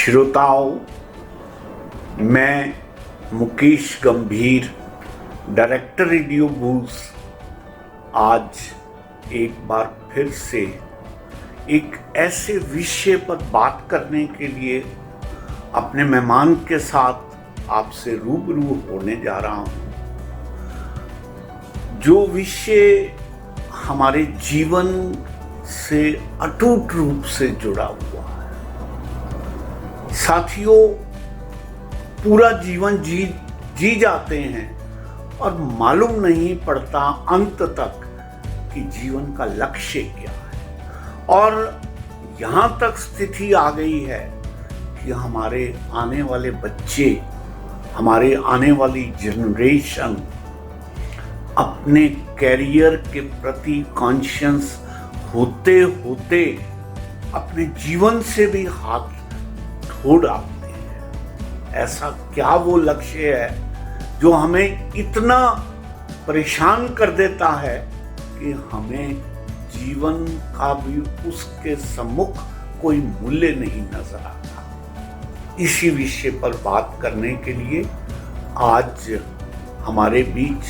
श्रोताओं, मैं मुकेश गंभीर, डायरेक्टर रेडियो बूज, आज एक बार फिर से एक ऐसे विषय पर बात करने के लिए अपने मेहमान के साथ आपसे रूबरू होने जा रहा हूं। जो विषय हमारे जीवन से अटूट रूप से जुड़ा हुआ है। साथियों, पूरा जीवन जी जाते हैं और मालूम नहीं पड़ता अंत तक कि जीवन का लक्ष्य क्या है। और यहाँ तक स्थिति आ गई है कि हमारे आने वाले बच्चे, हमारे आने वाली जनरेशन अपने कैरियर के प्रति कॉन्शियस होते होते अपने जीवन से भी हाथ धो डालते हैं। ऐसा क्या वो लक्ष्य है जो हमें इतना परेशान कर देता है कि हमें जीवन का भी उसके सम्मुख कोई मूल्य नहीं नजर आता। इसी विषय पर बात करने के लिए आज हमारे बीच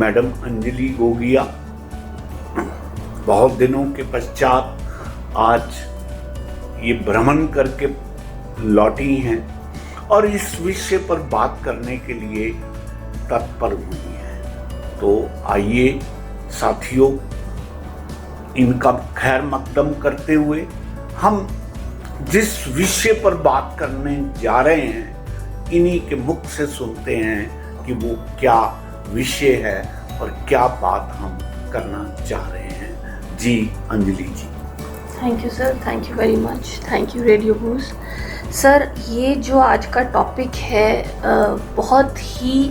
मैडम अंजलि गोगिया बहुत दिनों के पश्चात आज ये भ्रमण करके लौटी हैं और इस विषय पर बात करने के लिए तत्पर हुई हैं। तो आइए साथियों, इनका खैर मकदम करते हुए हम जिस विषय पर बात करने जा रहे हैं, इन्हीं के मुख से सुनते हैं कि वो क्या विषय है और क्या बात हम करना चाह रहे हैं। जी Anjali ji. Thank you sir, thank you very much, thank you radio बूज। सर, ये जो आज का टॉपिक है बहुत ही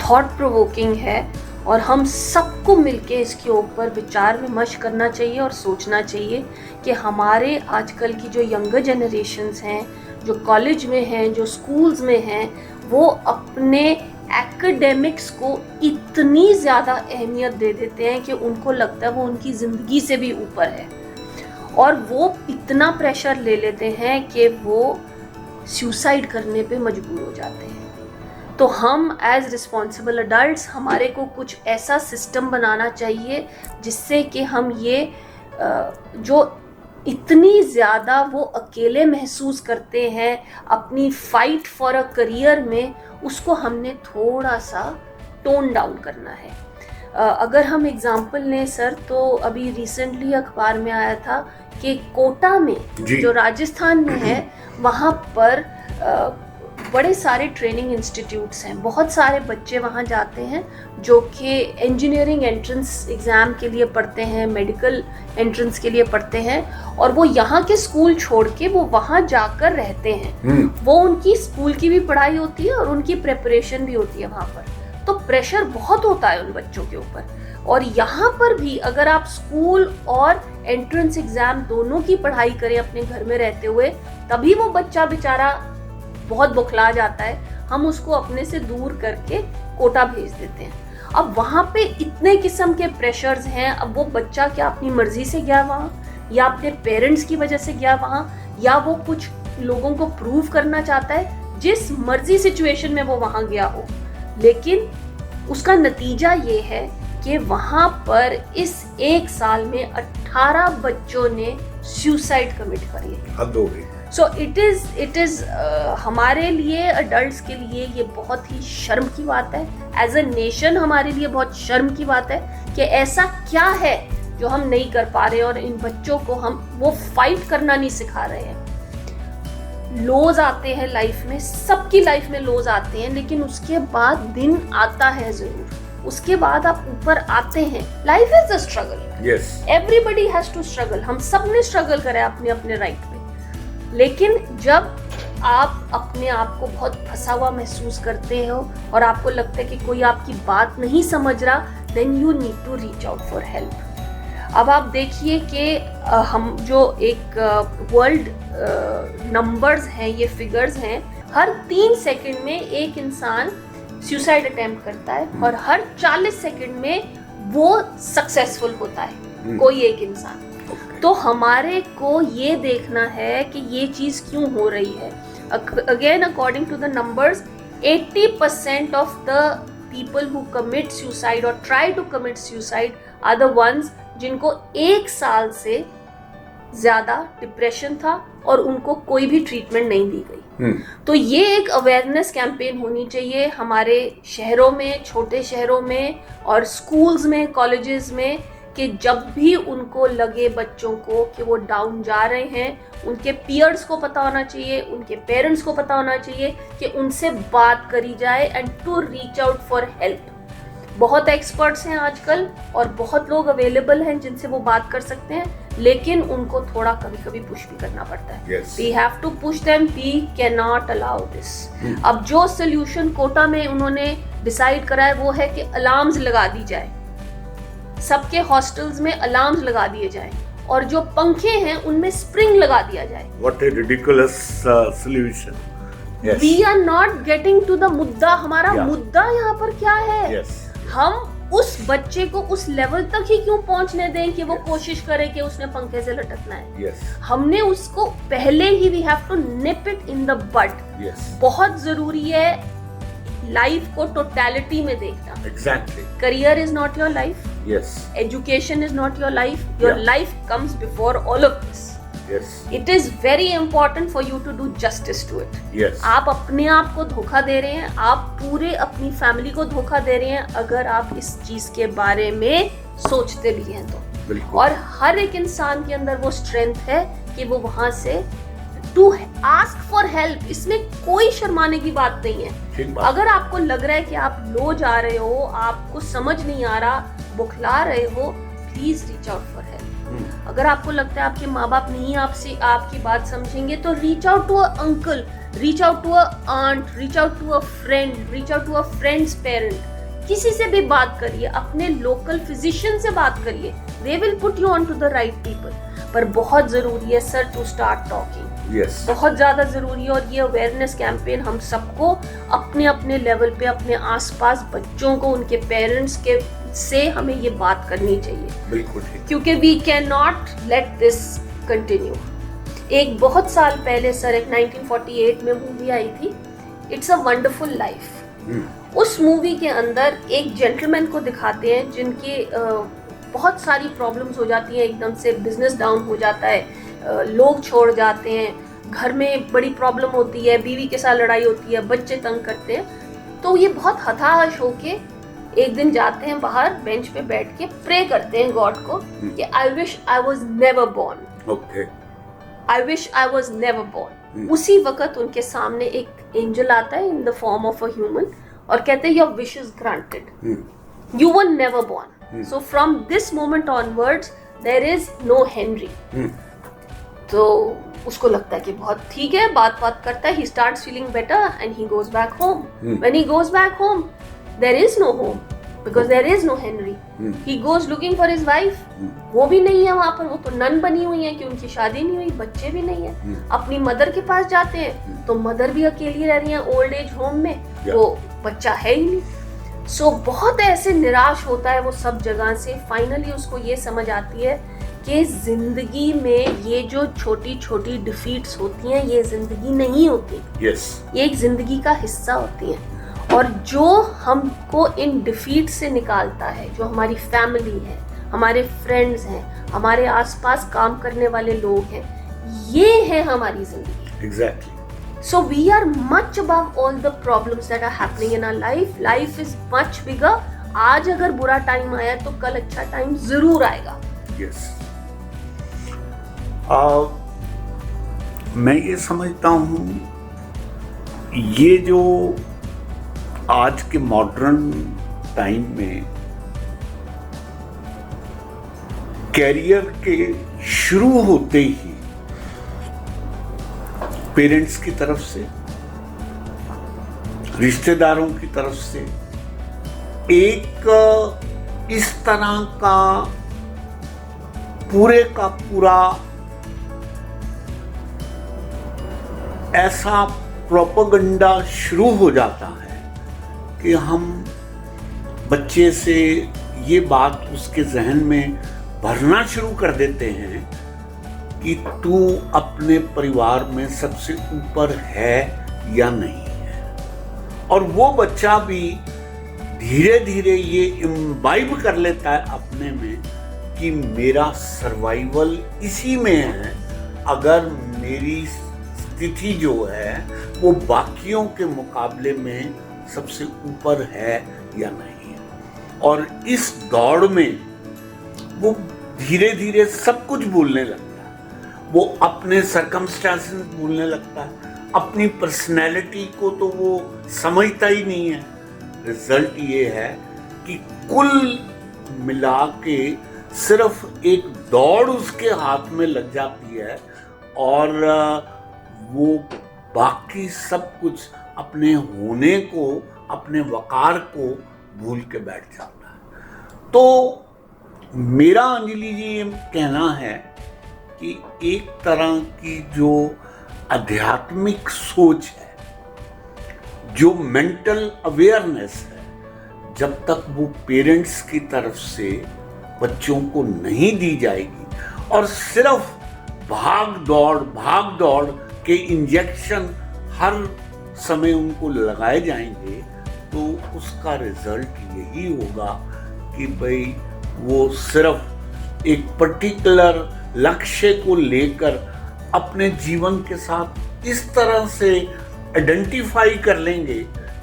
थॉट प्रोवोकिंग है और हम सबको मिलके इसके ऊपर विचार विमर्श करना चाहिए और सोचना चाहिए कि हमारे आजकल की जो यंगर जनरेशन्स हैं, जो कॉलेज में हैं, जो स्कूल्स में हैं, वो अपने एकेडमिक्स को इतनी ज़्यादा अहमियत दे देते हैं कि उनको लगता है वो उनकी ज़िंदगी से भी ऊपर है और वो इतना प्रेशर ले लेते हैं कि वो सुसाइड करने पे मजबूर हो जाते हैं। तो हम एज रिस्पॉन्सिबल अडल्ट्स, हमारे को कुछ ऐसा सिस्टम बनाना चाहिए जिससे कि हम ये जो इतनी ज़्यादा वो अकेले महसूस करते हैं अपनी फाइट फॉर अ करियर में, उसको हमने थोड़ा सा टोन डाउन करना है। अगर हम एग्जांपल लें सर, तो अभी रिसेंटली अखबार में आया था कि कोटा में जो राजस्थान में है, वहाँ पर बड़े सारे ट्रेनिंग इंस्टीट्यूट्स हैं। बहुत सारे बच्चे वहाँ जाते हैं जो कि इंजीनियरिंग एंट्रेंस एग्ज़ाम के लिए पढ़ते हैं, मेडिकल एंट्रेंस के लिए पढ़ते हैं, और वो यहाँ के स्कूल छोड़ के वो वहाँ जाकर रहते हैं। वो उनकी स्कूल की भी पढ़ाई होती है और उनकी प्रेपरेशन भी होती है वहाँ पर। तो प्रेशर बहुत होता है उन बच्चों के ऊपर। और यहाँ पर भी अगर आप स्कूल और एंट्रेंस एग्ज़ाम दोनों की पढ़ाई करें अपने घर में रहते हुए, तभी वो बच्चा बेचारा बहुत बौखला जाता है। हम उसको अपने से दूर करके कोटा भेज देते हैं। अब वहाँ पे इतने किस्म के प्रेशर्स हैं। अब वो बच्चा क्या अपनी मर्जी से गया वहाँ, या अपने पेरेंट्स की वजह से गया वहाँ, या वो कुछ लोगों को प्रूव करना चाहता है, जिस मर्जी सिचुएशन में वो वहाँ गया हो, लेकिन उसका नतीजा ये है कि वहाँ पर इस एक साल में 18 बच्चों ने सुसाइड कमिट कर लिया। हद हो गई। सो इट इज़ हमारे लिए, अडल्ट्स के लिए ये बहुत ही शर्म की बात है। एज अ नेशन हमारे लिए बहुत शर्म की बात है कि ऐसा क्या है जो हम नहीं कर पा रहे और इन बच्चों को हम वो फाइट करना नहीं सिखा रहे हैं। लोज आते हैं लाइफ में, सबकी लाइफ में लोज आते हैं, लेकिन उसके बाद दिन आता है ज़रूर। उसके बाद आप ऊपर आते हैं। Life is a struggle. Yes, everybody has to struggle. हम सब ने स्ट्रगल करा अपने अपने राइट में। लेकिन जब आप अपने आप को बहुत फंसा हुआ महसूस करते हो और आपको लगता है कि कोई आपकी बात नहीं समझ रहा, then you need to reach out for help. अब आप देखिए कि हम जो एक वर्ल्ड नंबर्स हैं, ये फिगर्स हैं, हर 3 सेकंड में एक इंसान सुसाइड अटेम्प्ट करता है और हर 40 सेकंड में वो सक्सेसफुल होता है कोई एक इंसान। तो हमारे को ये देखना है कि ये चीज़ क्यों हो रही है. Again, according to the numbers, 80% of the people who commit suicide or try to commit suicide are the ones जिनको 1 साल से ज़्यादा डिप्रेशन था और उनको कोई भी ट्रीटमेंट नहीं दी गई. तो ये एक अवेयरनेस कैंपेन होनी चाहिए हमारे शहरों में, छोटे शहरों में और स्कूल्स में, कॉलेजेस में, कि जब भी उनको लगे बच्चों को कि वो डाउन जा रहे हैं, उनके पीयर्स को पता होना चाहिए, उनके पेरेंट्स को पता होना चाहिए कि उनसे बात करी जाए and to reach out for help. बहुत एक्सपर्ट्स हैं आजकल और बहुत लोग अवेलेबल हैं जिनसे वो बात कर सकते हैं, लेकिन उनको थोड़ा कभी कभी पुश भी करना पड़ता है. We have to push them, we can not allow this. अब जो सोल्यूशन कोटा में उन्होंने डिसाइड करा है वो है कि अलार्म्स लगा दी जाए, सबके हॉस्टल्स में अलार्म्स लगा दिए जाएं और जो पंखे हैं उनमें स्प्रिंग लगा दिया जाए. What a ridiculous solution. Yes. We are not getting to the मुद्दा. हमारा मुद्दा यहाँ पर क्या है? Yes. हम उस बच्चे को उस लेवल तक ही क्यों पहुँचने दें कि वो कोशिश करे कि उसने पंखे से लटकना है? Yes. हमने उसको पहले ही we have to nip it in the bud. Yes. बहुत जरूरी है लाइफ को टोटलिटी में देखना. Exactly. Career is not your life. Yes. Education is not your life. Your life comes before all of this. Yes. It is very important for you to do justice to it. Yes. आप अपने आप को धोखा दे रहे हैं, आप पूरे अपनी फैमिली को धोखा दे रहे हैं अगर आप इस चीज के बारे में सोचते भी हैं तो. बिल्कुल. और हर एक इंसान के अंदर वो स्ट्रेंथ है कि वो वहां से टू आस्क फॉर हेल्प. इसमें कोई शर्माने की बात नहीं है. अगर आपको लग रहा है कि आप लो जा रहे हो, आपको समझ नहीं आ रहा, बुखला रहे हो, please reach out for help. अगर आपको लगता है आपके माँ बाप नहीं आपसे आपकी बात समझेंगे तो reach out to a uncle, reach out to a aunt, reach out to a friend, reach out to a friend's parent. किसी से भी बात करिए, अपने लोकल फिजिशियन से बात करिए. They will put you on to the right people. पर बहुत जरूरी है sir to start talking. Yes. बहुत ज्यादा जरूरी है. और ये अवेयरनेस कैंपेन हम सबको अपने अपने लेवल पे, अपने आसपास बच्चों को, उनके पेरेंट्स के से हमें ये बात करनी चाहिए. बिल्कुल. क्योंकि we can not let this continue. एक बहुत साल पहले सर एक 1948 में मूवी आई थी, इट्स अ वंडरफुल लाइफ. उस मूवी के अंदर एक जेंटलमैन को दिखाते हैं जिनके बहुत सारी प्रॉब्लम्स हो जाती हैं, एकदम से बिजनेस डाउन हो जाता है, लोग छोड़ जाते हैं, घर में बड़ी प्रॉब्लम होती है, बीवी के साथ लड़ाई होती है, बच्चे तंग करते हैं. तो ये बहुत हताश होके एक दिन जाते हैं बाहर, बेंच पे बैठ के प्रे करते हैं गॉड को कि I wish I was never born. Okay. I wish I was never born. उसी वक्त उनके सामने एक एंजल आता है in the form of a human और कहते हैं your wish is granted, you were never born. So from this moment onwards there is no Henry. तो उसको लगता है कि बहुत ठीक है, बात करता है, he starts feeling better and he goes back home. When he goes back home, there is no home because there is no Henry. He goes looking for his wife. वो भी नहीं है वहाँ पर, वो तो नन बनी हुई है कि उनकी शादी नहीं हुई, बच्चे भी नहीं है. अपनी मदर के पास जाते हैं तो मदर भी अकेली रह रही है ओल्ड एज होम में, वो बच्चा है ही नहीं. सो बहुत ऐसे निराश होता है वो सब जगह से. फाइनली उसको ये समझ आती है कि जिंदगी में ये जो छोटी छोटी डिफीट्स होती हैं ये जिंदगी नहीं होती. yes. ये एक जिंदगी का हिस्सा होती हैं. और जो हमको इन डिफीट से निकालता है, जो हमारी फैमिली है, हमारे फ्रेंड्स हैं, हमारे आसपास काम करने वाले लोग हैं, ये है हमारी जिंदगी. Exactly. So we are much above all the problems that are happening in our life. Life is much bigger. आज अगर बुरा टाइम आया तो कल अच्छा टाइम जरूर आएगा. Yes. मैं ये समझता हूँ ये जो आज के मॉडर्न टाइम में कैरियर के शुरू होते ही पेरेंट्स की तरफ से, रिश्तेदारों की तरफ से एक इस तरह का पूरा ऐसा प्रोपेगेंडा शुरू हो जाता है कि हम बच्चे से ये बात उसके जहन में भरना शुरू कर देते हैं कि तू अपने परिवार में सबसे ऊपर है या नहीं है। और वो बच्चा भी धीरे धीरे ये इम्बाइब कर लेता है अपने में कि मेरा सर्वाइवल इसी में है। अगर मेरी स्थिति जो है वो बाकियों के मुकाबले में सबसे ऊपर है या नहीं है। और इस दौड़ में वो धीरे धीरे सब कुछ भूलने लगता है। वो अपने सर्कमस्टेंसेस भूलने लगता है, अपनी पर्सनैलिटी को तो वो समझता ही नहीं है। रिजल्ट ये है कि कुल मिला के सिर्फ एक दौड़ उसके हाथ में लग जाती है और वो बाकी सब कुछ अपने होने को, अपने वकार को भूल के बैठ जाता है। तो मेरा अंजलि जी ये कहना है कि एक तरह की जो आध्यात्मिक सोच है, जो मेंटल अवेयरनेस है, जब तक वो पेरेंट्स की तरफ से बच्चों को नहीं दी जाएगी और सिर्फ भाग दौड़ के इंजेक्शन हर समय उनको लगाए जाएंगे, तो उसका रिजल्ट यही होगा कि भाई वो सिर्फ एक पर्टिकुलर लक्ष्य को लेकर अपने जीवन के साथ इस तरह से आइडेंटिफाई कर लेंगे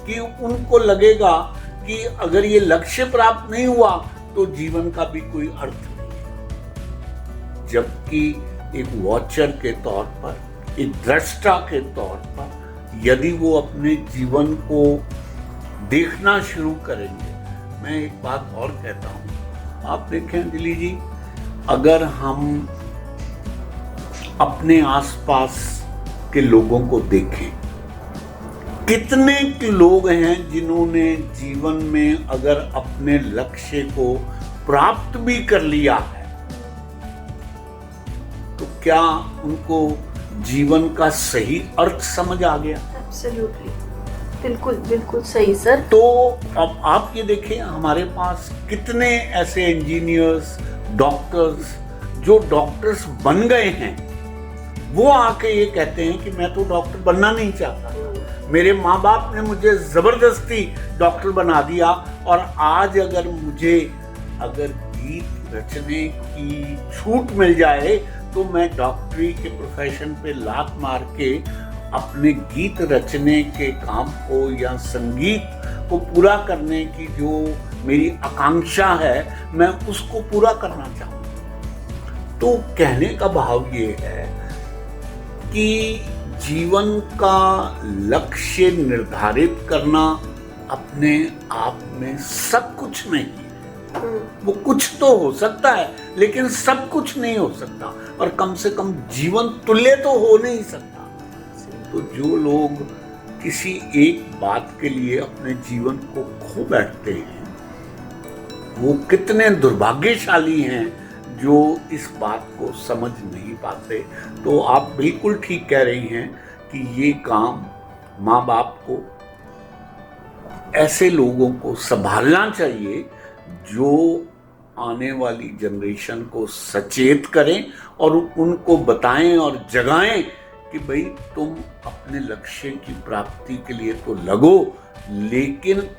कि उनको लगेगा कि अगर ये लक्ष्य प्राप्त नहीं हुआ तो जीवन का भी कोई अर्थ नहीं है। जबकि एक वॉचर के तौर पर, एक दृष्टा के तौर पर यदि वो अपने जीवन को देखना शुरू करेंगे, मैं एक बात और कहता हूँ, आप देखें अंजलि जी, अगर हम अपने आसपास के लोगों को देखें, कितने लोग हैं जिन्होंने जीवन में अगर अपने लक्ष्य को प्राप्त भी कर लिया है तो क्या उनको जीवन का सही अर्थ समझ आ गया? एब्सोल्युटली, बिल्कुल बिल्कुल सही सर। तो अब आप ये देखें, हमारे पास कितने ऐसे इंजीनियर्स, डॉक्टर्स जो डॉक्टर्स बन गए हैं, वो आके ये कहते हैं कि मैं तो डॉक्टर बनना नहीं चाहता, मेरे माँ बाप ने मुझे जबरदस्ती डॉक्टर बना दिया और आज अगर मुझे गीत रचने की छूट मिल जाए तो मैं डॉक्टरी के प्रोफेशन पे लात मार के अपने गीत रचने के काम को या संगीत को पूरा करने की जो मेरी आकांक्षा है, मैं उसको पूरा करना चाहूँगा। तो कहने का भाव ये है कि जीवन का लक्ष्य निर्धारित करना अपने आप में सब कुछ नहीं है। वो कुछ तो हो सकता है लेकिन सब कुछ नहीं हो सकता, और कम से कम जीवन तुल्य तो हो नहीं सकता। तो जो लोग किसी एक बात के लिए अपने जीवन को खो बैठते हैं, वो कितने दुर्भाग्यशाली हैं जो इस बात को समझ नहीं पाते। तो आप बिल्कुल ठीक कह रही हैं कि ये काम माँ बाप को, ऐसे लोगों को संभालना चाहिए जो आने वाली जनरेशन को सचेत करें और उनको बताएं और जगाएं कि भाई तुम अपने लक्ष्य की प्राप्ति के लिए तो लगो, लेकिन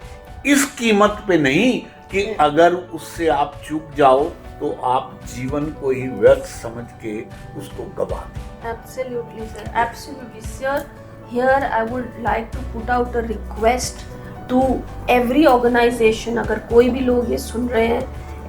इस कीमत पे नहीं कि अगर उससे आप चूक जाओ तो आप जीवन को ही व्यर्थ समझ के उसको गवा दें। Absolutely sir, absolutely sir. Here I would like to put out a request to every organization, अगर कोई भी लोग ये सुन रहे हैं,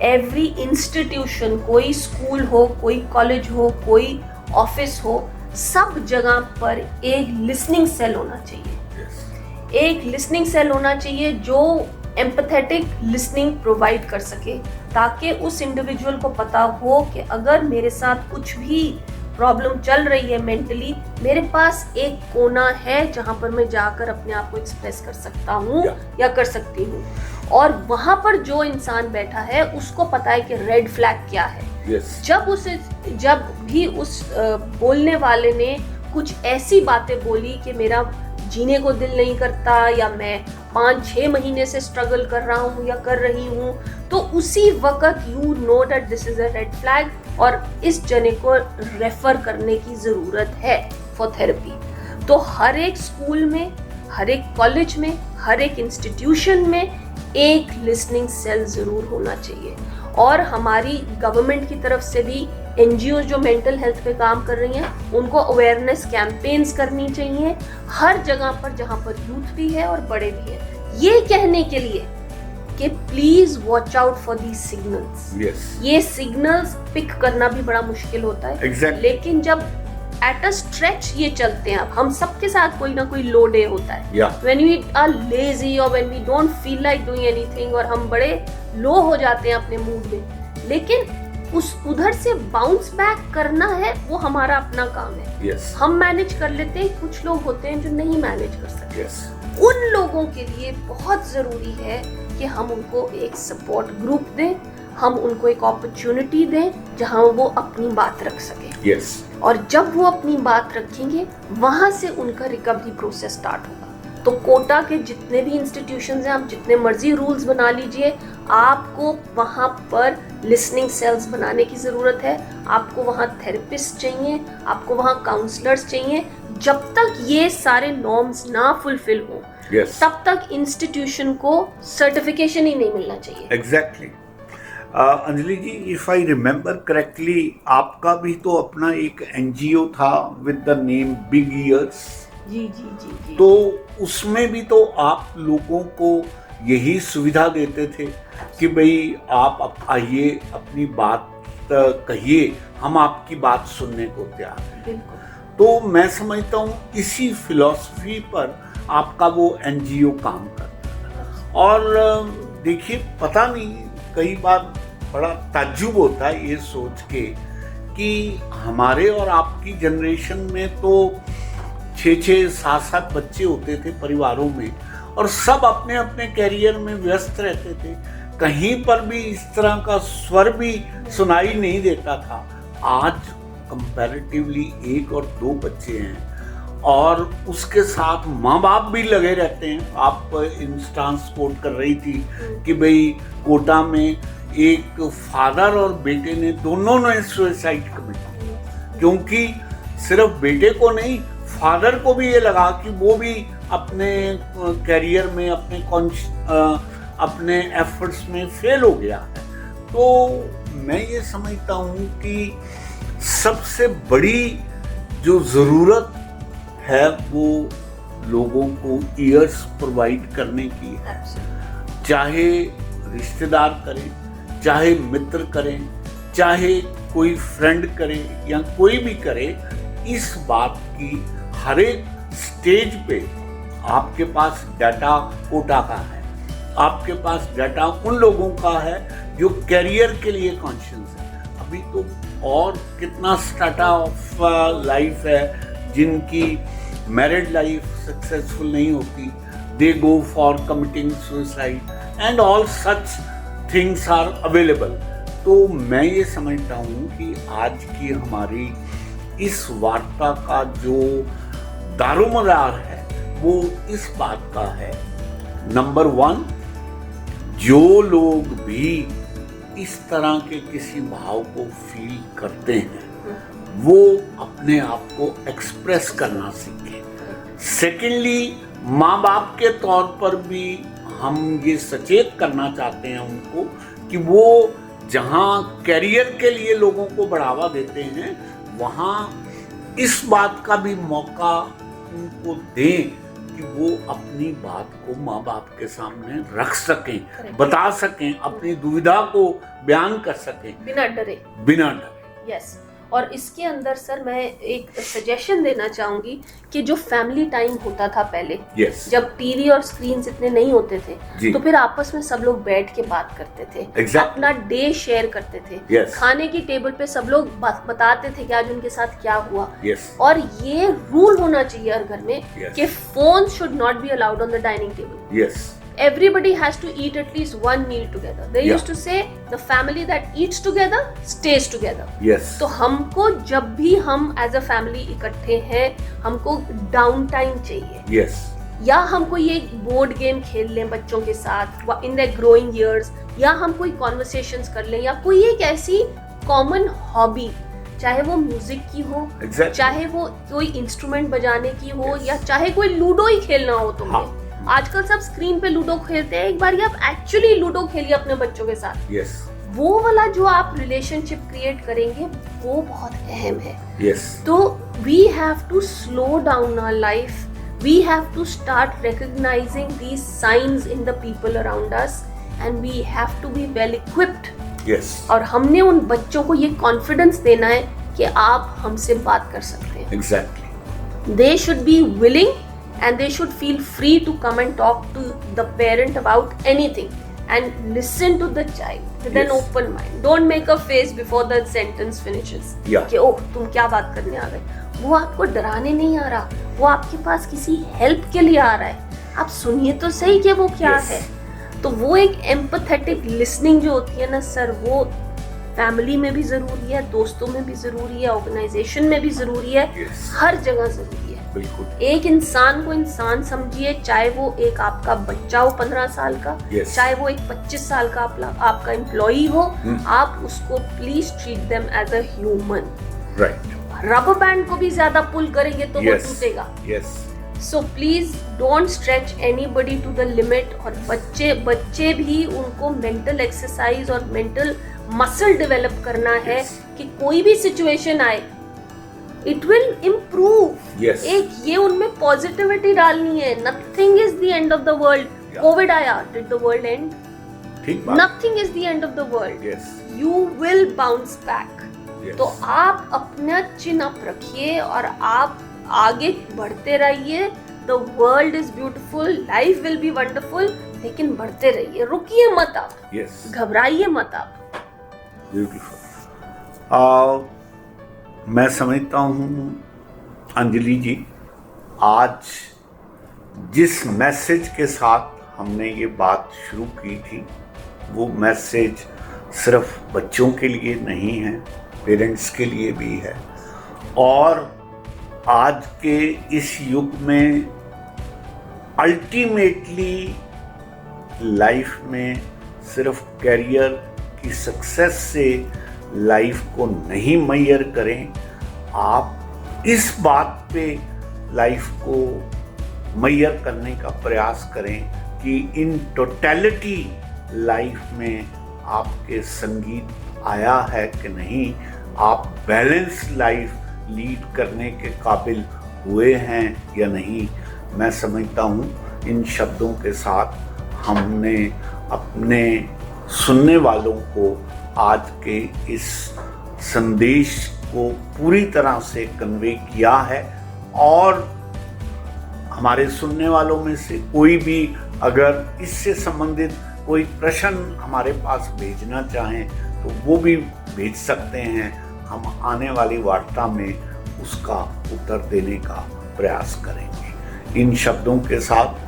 every institution, कोई स्कूल हो, कोई कॉलेज हो, कोई ऑफिस हो, सब जगह पर एक लिसनिंग सेल होना चाहिए। एक लिसनिंग सेल होना चाहिए जो एम्पैथेटिक लिसनिंग प्रोवाइड कर सके, ताकि उस इंडिविजुअल को पता हो कि अगर मेरे साथ कुछ भी प्रॉब्लम चल रही है मेंटली, मेरे पास एक कोना है जहां पर मैं जाकर अपने आप को एक्सप्रेस कर सकता हूँ या कर सकती हूँ। और वहां पर जो इंसान बैठा है उसको पता है कि रेड फ्लैग क्या है। जब भी उस बोलने वाले ने कुछ ऐसी बातें बोली कि मेरा जीने को दिल नहीं करता, या मैं 5-6 महीने से स्ट्रगल कर रहा हूँ या कर रही हूँ, तो उसी वक्त you know that this is a red flag और इस जने को रेफर करने की ज़रूरत है फॉर थेरेपी। तो हर एक स्कूल में, हर एक कॉलेज में, हर एक इंस्टीट्यूशन में एक लिसनिंग सेल ज़रूर होना चाहिए। और हमारी गवर्नमेंट की तरफ से भी NGO जो मेंटल हेल्थ पे काम कर रही हैं, उनको अवेयरनेस कैंपेन्स करनी चाहिए हर जगह पर जहाँ पर यूथ भी है और बड़े भी हैं, ये कहने के लिए कि please watch out for these signals. ये सिग्नल्स पिक करना भी बड़ा मुश्किल होता है। Exactly. लेकिन जब एट अ स्ट्रेच ये चलते हैं, अब हम सबके साथ कोई ना कोई लो डे होता है, व्हेन वी आर लेजी और when we don't feel like doing anything, और हम बड़े लो हो जाते हैं अपने मूड में, लेकिन उधर से बाउंस बैक करना है वो हमारा अपना काम है। हम मैनेज कर लेते हैं, कुछ लोग होते हैं जो नहीं मैनेज कर सकते। उन लोगों के लिए बहुत जरूरी है कि हम उनको एक सपोर्ट ग्रुप दें, हम उनको एक अपॉर्चुनिटी दें जहां वो अपनी बात रख सके। और जब वो अपनी बात रखेंगे, वहां से उनका रिकवरी प्रोसेस स्टार्ट होगा। तो कोटा के जितने भी इंस्टीट्यूशंस हैं, आप जितने मर्जी रूल्स बना लीजिए, आपको वहाँ पर लिसनिंग सेल्स बनाने की ज़रूरत है, आपको वहाँ थेरेपिस्ट चाहिए, आपको वहाँ काउंसलर्स चाहिए। जब तक ये सारे नॉर्म्स ना फुलफिल हो, तब तक इंस्टीट्यूशन को सर्टिफिकेशन ही नहीं मिलना चाहिए। Exactly. Anjali ji, if I remember correctly, आपका भी तो अपना एक NGO था with the name Big Ears. जी। तो उसमें भी तो आप लोगों को यही सुविधा देते थे कि भाई आप आइए, अपनी बात कहिए, हम आपकी बात सुनने को तैयार हैं। बिल्कुल। तो मैं समझता हूँ इसी फिलॉसफी पर आपका वो NGO काम करता है। और देखिए, पता नहीं, कई बार बड़ा ताज्जुब होता है ये सोच के कि हमारे और आपकी जनरेशन में तो 6-6, 7-7 बच्चे होते थे परिवारों में, और सब अपने अपने कैरियर में व्यस्त रहते थे। कहीं पर भी इस तरह का स्वर भी सुनाई नहीं देता था। आज कंपैरेटिवली 1 और 2 बच्चे हैं, और उसके साथ माँ बाप भी लगे रहते हैं। आप इंस्टांस कोट कर रही थी कि भाई कोटा में एक फादर और बेटे ने, दोनों ने सुसाइड कमिट किया, क्योंकि सिर्फ बेटे को नहीं, फादर को भी ये लगा कि वो भी अपने कैरियर में, अपने एफर्ट्स में फेल हो गया है। तो मैं ये समझता हूँ कि सबसे बड़ी जो ज़रूरत है वो लोगों को ईयर्स प्रोवाइड करने की है। चाहे रिश्तेदार करें, चाहे मित्र करें, चाहे कोई फ्रेंड करे या कोई भी करे, इस बात की हर एक स्टेज पे आपके पास डाटा कोटा का है, आपके पास डाटा उन लोगों का है जो कैरियर के लिए कॉन्शियस है। अभी तो और कितना स्टार्टा ऑफ लाइफ है जिनकी मैरिड लाइफ सक्सेसफुल नहीं होती, they go for committing suicide and all such things are available. तो मैं ये समझता हूँ कि आज की हमारी इस वार्ता का जो दारोमदार है वो इस बात का है, नंबर 1, जो लोग भी इस तरह के किसी भाव को फील करते हैं वो अपने आप को एक्सप्रेस करना सीखें। सेकेंडली, माँ बाप के तौर पर भी हम ये सचेत करना चाहते हैं उनको कि वो जहाँ कैरियर के लिए लोगों को बढ़ावा देते हैं, वहाँ इस बात का भी मौका उनको दें कि वो अपनी बात को माँ बाप के सामने रख सकें, बता सकें, अपनी दुविधा को बयान कर सकें बिना डरे। यस। और इसके अंदर सर मैं एक सजेशन देना चाहूंगी कि जो फैमिली टाइम होता था पहले, जब टीवी और स्क्रीन्स इतने नहीं होते थे, तो फिर आपस में सब लोग बैठ के बात करते थे, अपना डे शेयर करते थे, खाने की टेबल पे सब लोग बताते थे कि आज उनके साथ क्या हुआ। और ये रूल होना चाहिए हर घर में कि phone should not be allowed on the dining table. Everybody has to eat at least one meal together. They used to say the family that eats together stays together. तो हमको जब भी हम as a family इकट्ठे हैं, हमको down time चाहिए। या हम कोई एक बोर्ड गेम खेल लें बच्चों के साथ इन द ग्रोइंग ईयर्स, या हम कोई कॉन्वर्सेशंस कर लें, या कोई एक ऐसी कॉमन हॉबी, चाहे वो म्यूजिक की हो, चाहे वो कोई इंस्ट्रूमेंट बजाने की हो, या चाहे कोई लूडो ही खेलना हो तुम्हें। आजकल सब स्क्रीन पे लूडो खेलते हैं, एक बार आप एक्चुअली लूडो खेलिए अपने बच्चों के साथ। वो वाला जो आप रिलेशनशिप क्रिएट करेंगे वो बहुत अहम है। तो we have to slow down our life, we have to start recognizing these signs in the people around us, and we have to be well equipped. और हमने उन बच्चों को ये कॉन्फिडेंस देना है कि आप हमसे बात कर सकते हैं। Exactly. They should be willing and they should feel free to come and talk to the parent about anything and listen to the child with an open mind. Don't make a face before the sentence finishes कि ओह तुम क्या बात करने आ गए। वो आपको डराने नहीं आ रहा, वो आपके पास किसी हेल्प के लिए आ रहा है। आप सुनिए तो सही कि वो क्या है। तो वो एक एम्पैथेटिक लिसनिंग जो होती है ना सर, वो फैमिली में भी जरूरी है, दोस्तों में भी जरूरी है, ऑर्गेनाइजेशन में भी जरूरी है, हर जगह जरूरी है। बिल्कुल। एक इंसान को इंसान समझिए, चाहे वो एक आपका बच्चा हो 15 साल का, चाहे वो एक 25 साल का आपका एम्प्लॉई हो, आप उसको please treat them as a human. Right. Rubber band को भी ज्यादा पुल करेंगे तो वो टूटेगा। So please don't stretch anybody to the limit. और बच्चे भी उनको मेंटल एक्सरसाइज और मेंटल मसल डेवलप करना है कि कोई भी सिचुएशन आए इट विल इम्प्रूव। एक ये उनमें पॉजिटिविटी डालनी है। Nothing is the end of the world. Covid आया, did the world end? Nothing is the end of the world. You will bounce back. तो आप अपना चिन अप रखिए और आप आगे बढ़ते रहिए। The world is beautiful, life will be wonderful, लेकिन बढ़ते रहिए, रुकिए मत आप, घबराइए मत आप। ब्यूटीफुल। मैं समझता हूँ अंजलि जी, आज जिस मैसेज के साथ हमने ये बात शुरू की थी, वो मैसेज सिर्फ बच्चों के लिए नहीं है, पेरेंट्स के लिए भी है। और आज के इस युग में अल्टीमेटली लाइफ में सिर्फ कैरियर की सक्सेस से लाइफ को नहीं मेजर करें, आप इस बात पे लाइफ को मेजर करने का प्रयास करें कि इन टोटलिटी लाइफ में आपके संगीत आया है कि नहीं, आप बैलेंस लाइफ लीड करने के काबिल हुए हैं या नहीं। मैं समझता हूँ इन शब्दों के साथ हमने अपने सुनने वालों को आज के इस संदेश को पूरी तरह से कन्वे किया है। और हमारे सुनने वालों में से कोई भी अगर इससे संबंधित कोई प्रश्न हमारे पास भेजना चाहें तो वो भी भेज सकते हैं। हम आने वाली वार्ता में उसका उत्तर देने का प्रयास करेंगे। इन शब्दों के साथ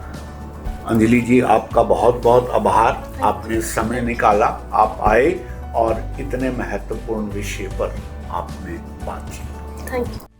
अंजलि जी, आपका बहुत बहुत आभार। आपने समय निकाला, आप आए और इतने महत्वपूर्ण विषय पर आपने बात की। Thank you.